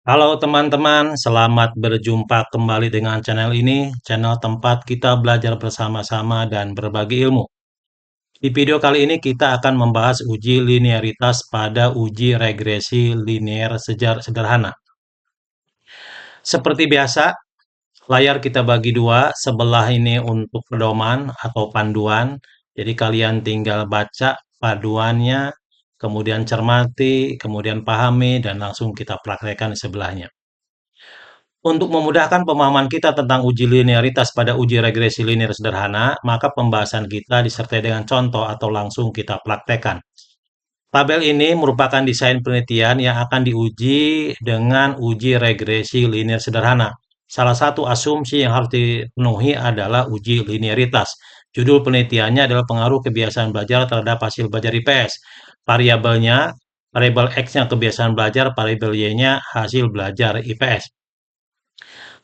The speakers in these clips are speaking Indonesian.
Halo teman-teman, selamat berjumpa kembali dengan channel ini, channel tempat kita belajar bersama-sama dan berbagi ilmu. Di video kali ini kita akan membahas uji linearitas pada uji regresi linear sederhana. Seperti biasa, layar kita bagi dua, sebelah ini untuk pedoman atau panduan, jadi kalian tinggal baca paduannya, kemudian cermati, kemudian pahami, dan langsung kita praktekkan di sebelahnya. Untuk memudahkan pemahaman kita tentang uji linearitas pada uji regresi linear sederhana, maka pembahasan kita disertai dengan contoh atau langsung kita praktekkan. Tabel ini merupakan desain penelitian yang akan diuji dengan uji regresi linear sederhana. Salah satu asumsi yang harus dipenuhi adalah uji linearitas. Judul penelitiannya adalah pengaruh kebiasaan belajar terhadap hasil belajar IPS. Variabelnya, variabel X-nya kebiasaan belajar, variabel Y-nya hasil belajar IPS.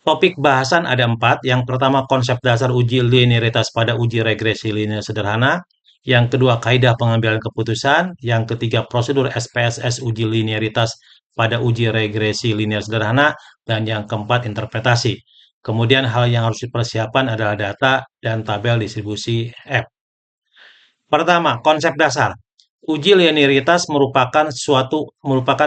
Topik bahasan ada 4. Yang pertama, konsep dasar uji linearitas pada uji regresi linear sederhana. Yang kedua, kaidah pengambilan keputusan. Yang ketiga, prosedur SPSS uji linearitas pada uji regresi linear sederhana. Dan yang keempat, interpretasi. Kemudian hal yang harus dipersiapkan adalah data dan tabel distribusi F. Pertama, konsep dasar. Uji linearitas merupakan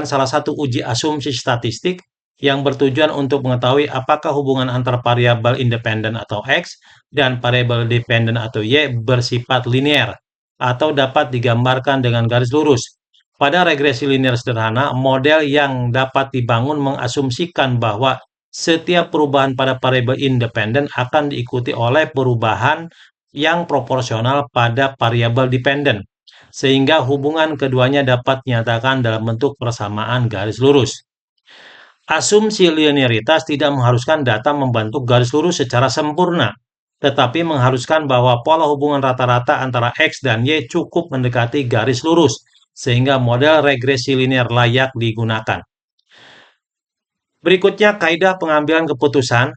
salah satu uji asumsi statistik yang bertujuan untuk mengetahui apakah hubungan antar variabel independen atau X dan variabel dependen atau Y bersifat linear atau dapat digambarkan dengan garis lurus. Pada regresi linear sederhana, model yang dapat dibangun mengasumsikan bahwa setiap perubahan pada variabel independen akan diikuti oleh perubahan yang proporsional pada variabel dependen, sehingga hubungan keduanya dapat dinyatakan dalam bentuk persamaan garis lurus. Asumsi linearitas tidak mengharuskan data membentuk garis lurus secara sempurna, tetapi mengharuskan bahwa pola hubungan rata-rata antara X dan Y cukup mendekati garis lurus, sehingga model regresi linear layak digunakan. Berikutnya, kaidah pengambilan keputusan.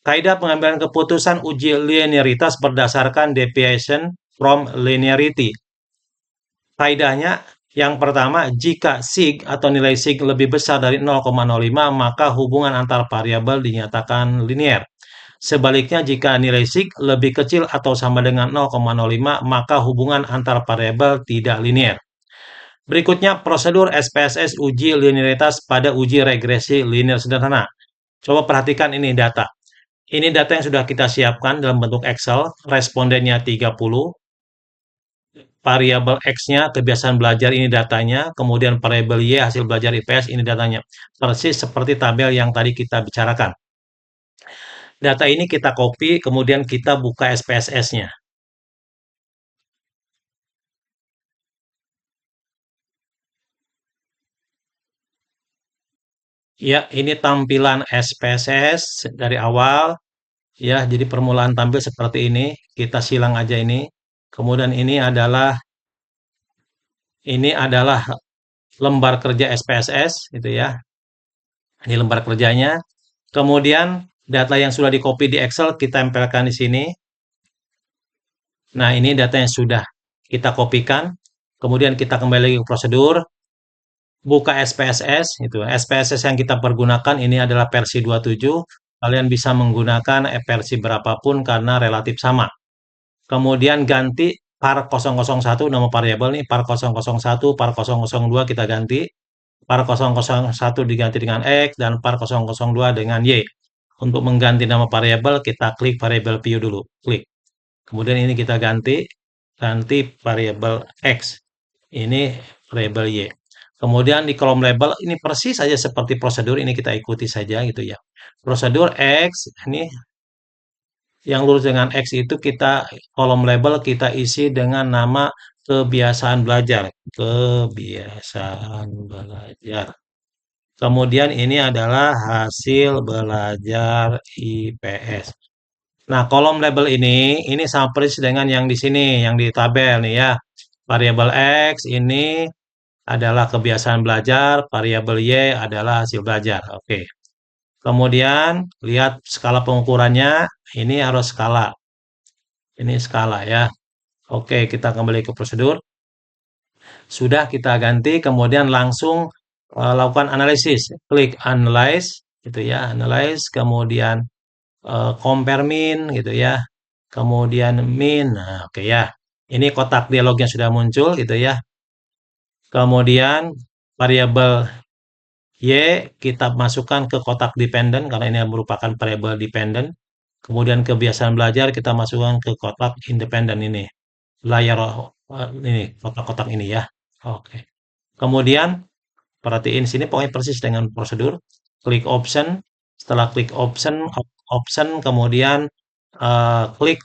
Kaidah pengambilan keputusan uji linearitas berdasarkan deviation from linearity. Kaidahnya yang pertama, jika sig atau nilai sig lebih besar dari 0,05, maka hubungan antar variabel dinyatakan linear. Sebaliknya, jika nilai sig lebih kecil atau sama dengan 0,05, maka hubungan antar variabel tidak linear. Berikutnya, prosedur SPSS uji linearitas pada uji regresi linear sederhana. Coba perhatikan ini data. Ini data yang sudah kita siapkan dalam bentuk Excel, respondennya 30, variabel X-nya kebiasaan belajar ini datanya, kemudian variabel Y hasil belajar IPS ini datanya. Persis seperti tabel yang tadi kita bicarakan. Data ini kita copy, kemudian kita buka SPSS-nya. Ya, ini tampilan SPSS dari awal. Ya, jadi permulaan tampil seperti ini. Kita silang aja ini. Kemudian ini adalah lembar kerja SPSS gitu ya. Ini lembar kerjanya. Kemudian data yang sudah di-copy di Excel kita tempelkan di sini. Nah, ini data yang sudah kita kopikan. Kemudian kita kembali lagi ke prosedur. Buka SPSS. Itu. SPSS yang kita pergunakan ini adalah versi 27. Kalian bisa menggunakan versi berapapun karena relatif sama. Kemudian ganti par 001 nama variabel nih, par 001, par 002 kita ganti. Par 001 diganti dengan X dan par 002 dengan Y. Untuk mengganti nama variabel, kita klik variabel view dulu. Klik. Kemudian ini kita ganti variabel X. Ini variabel Y. Kemudian di kolom label, ini persis saja seperti prosedur, ini kita ikuti saja gitu ya. Prosedur X, ini yang lurus dengan X itu kita kolom label kita isi dengan nama kebiasaan belajar. Kebiasaan belajar. Kemudian ini adalah hasil belajar IPS. Nah, kolom label ini sama persis dengan yang di sini, yang di tabel nih ya. Variabel X ini adalah kebiasaan belajar, variabel Y adalah hasil belajar. Oke. Kemudian lihat skala pengukurannya, ini harus skala. Ini skala ya. Oke, kita kembali ke prosedur. Sudah kita ganti, kemudian langsung lakukan analisis, klik analyze gitu ya, analyze, kemudian compare mean gitu ya, kemudian mean. Nah, oke ya. Ini kotak dialognya sudah muncul gitu ya. Kemudian variabel Y kita masukkan ke kotak dependent karena ini merupakan variabel dependent. Kemudian kebiasaan belajar kita masukkan ke kotak independen ini. Layar ini kotak-kotak ini ya. Oke. Kemudian perhatiin sini pokoknya persis dengan prosedur. Klik option. Setelah klik option kemudian klik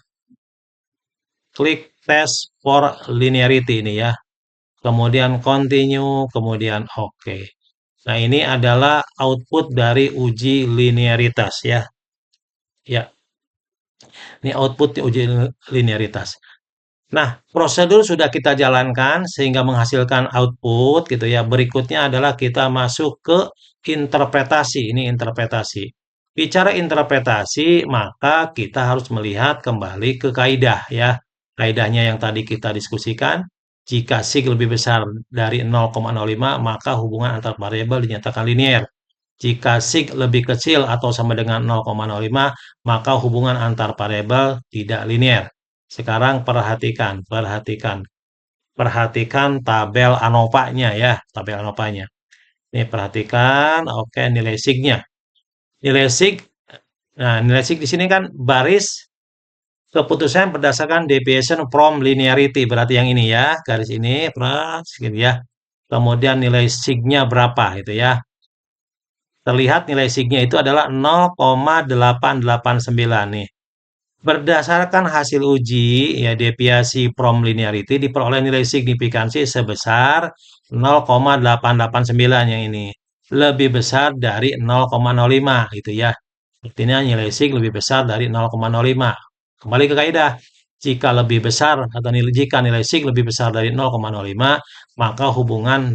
klik test for linearity ini ya. Kemudian continue, kemudian oke. Nah, ini adalah output dari uji linearitas ya. Ya, ini output uji linearitas. Nah, prosedur sudah kita jalankan sehingga menghasilkan output gitu ya. Berikutnya adalah kita masuk ke interpretasi. Ini interpretasi. Bicara interpretasi, maka kita harus melihat kembali ke kaidah ya. Kaidahnya yang tadi kita diskusikan, jika sig lebih besar dari 0,05, maka hubungan antar variabel dinyatakan linear. Jika sig lebih kecil atau sama dengan 0,05, maka hubungan antar variabel tidak linear. Sekarang perhatikan tabel ANOVA-nya ya, tabel ANOVA-nya. Ini perhatikan, oke nilai sig-nya. Nilai sig, nah nilai sig di sini kan baris keputusan berdasarkan deviation from linearity, berarti yang ini ya, garis ini, segini ya. Kemudian nilai sig-nya berapa gitu ya. Terlihat nilai sig-nya itu adalah 0,889 nih. Berdasarkan hasil uji, ya deviasi from linearity diperoleh nilai signifikansi sebesar 0,889 yang ini. Lebih besar dari 0,05 gitu ya. Artinya nilai sig lebih besar dari 0,05. Kembali ke kaidah. Jika lebih besar atau jika nilai sig lebih besar dari 0,05, maka hubungan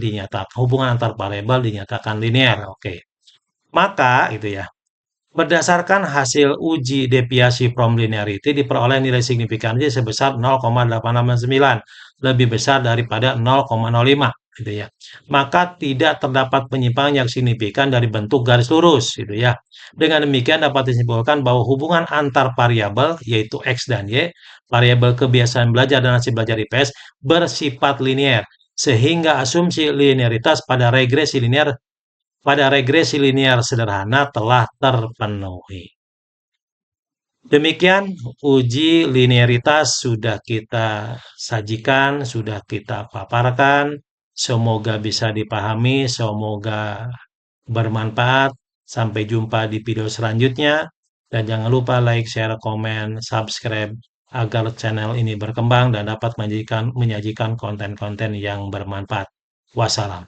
antar variabel dinyatakan linear. Oke. Maka itu ya. Berdasarkan hasil uji deviasi from linearity diperoleh nilai signifikansi sebesar 0,889, lebih besar daripada 0,05 gitu ya. Maka tidak terdapat penyimpangan yang signifikan dari bentuk garis lurus gitu ya. Dengan demikian dapat disimpulkan bahwa hubungan antar variabel yaitu x dan y, variabel kebiasaan belajar dan hasil belajar IPS bersifat linear sehingga asumsi linearitas pada regresi linear sederhana telah terpenuhi. Demikian uji linearitas sudah kita sajikan, sudah kita paparkan. Semoga bisa dipahami, semoga bermanfaat. Sampai jumpa di video selanjutnya. Dan jangan lupa like, share, komen, subscribe agar channel ini berkembang dan dapat menyajikan konten-konten yang bermanfaat. Wassalam.